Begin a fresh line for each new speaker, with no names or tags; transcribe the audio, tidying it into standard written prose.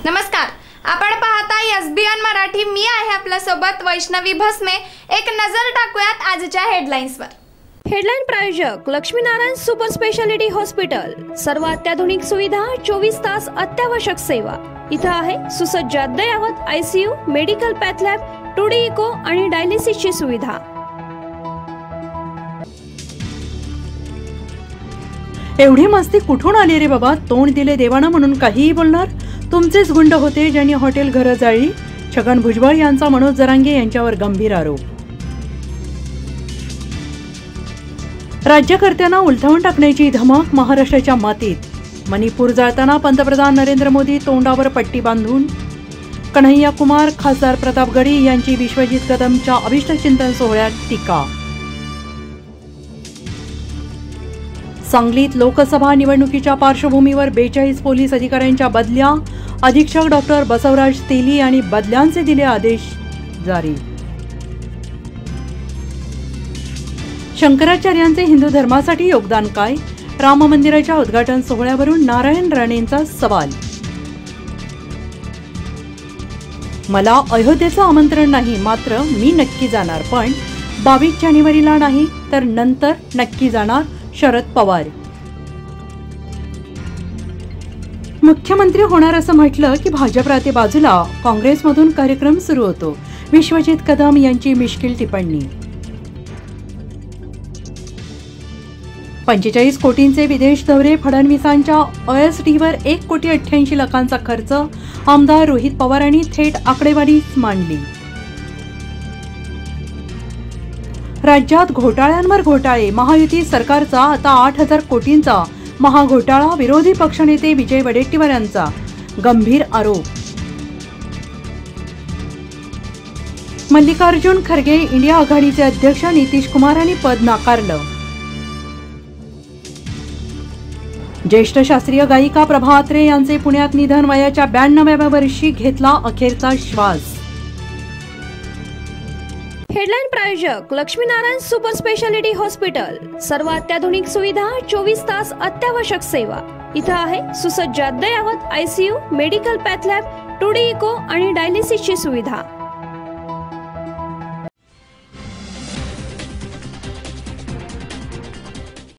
नमस्कार, आपण पाहता एसबीएन मराठी। मी आहे आपल्या सोबत वैष्णवी भस्मे। एक नजर टाकूयात आजच्या हेडलाईन्सवर।
हेडलाईन प्रायोजक लक्ष्मीनारायण सुपर स्पेशालिटी हॉस्पिटल। सर्व अत्याधुनिक सुविधा, 24 तास अत्यावश्यक सेवा। इथं आहे सुसज्ज अद्ययावत ICU, medical path lab, 2D echo आणि डायलिसिसची सुविधा।
एवढी मस्ती कुठून आली रे बाबा? तोंड दिले देवाना म्हणून काहीही बोलणार? तुमचेच गुंड होते ज्यांनी हॉटेल घरं जाळली। छगन भुजबळ यांचा मनोज जरांगे यांच्यावर गंभीर आरोप। राज्यकर्त्यांना उलथवून टाकण्याची धमक महाराष्ट्राच्या मातीत। मणिपूर जाळताना पंतप्रधान नरेंद्र मोदी तोंडावर पट्टी बांधून। कन्हैया कुमार, खासदार प्रताप गडी यांची विश्वजित कदमच्या अभिष्टचिंतन सोहळ्यात टीका। सांगलीत लोकसभा निवडणुकीच्या पार्श्वभूमीवर 42 पोलीस अधिकाऱ्यांच्या बदल्या। अधीक्षक डॉक्टर बसवराज तेली यांनी बदल्यांचे दिले आदेश जारी। शंकराचार्यांचे हिंदू धर्मासाठी योगदान काय? राम मंदिराच्या उद्घाटन सोहळ्यावरून नारायण राणेंचा सवाल। मला अयोध्येचं आमंत्रण नाही, मात्र मी नक्की जाणार, पण 22 जानेवारीला नाही तर नंतर नक्की जाणार, शरद पवार। मुख्यमंत्री होणार असं म्हटलं की भाजप राहते बाजूला, काँग्रेसमधून कार्यक्रम सुरू होतो। विश्वजित कदम यांची मिश्किल टिप्पणी। 45 कोटींचे विदेश दौरे, फडणवीसांच्या OSDवर 1,88,00,000 खर्च। आमदार रोहित पवारांनी थेट आकडेवारी मांडली। राज्यात घोटाळ्यांवर घोटाळे, महायुती सरकारचा आता 8,000 कोटींचा महाघोटाळा। विरोधी पक्षनेते विजय वडेट्टीवार यांचा गंभीर आरोप। मल्लिकार्जुन खरगे इंडिया आघाडीचे अध्यक्ष, नितीश कुमार यांनी पद नाकारलं। ज्येष्ठ शास्त्रीय गायिका प्रभा अत्रे यांचे पुण्यात निधन, वयाच्या 92व्या वर्षी घेतला अखेरचा श्वास।
हेडलाईन प्रायोजक लक्ष्मीनारायण सुपर स्पेशालिटी हॉस्पिटल। सर्व अत्याधुनिक सुविधा, 24 तास अत्यावश्यक सेवा। इथं आहे सुसज्ज अद्ययावत ICU, medical path lab, 2D echo आणि डायलिसिसची सुविधा।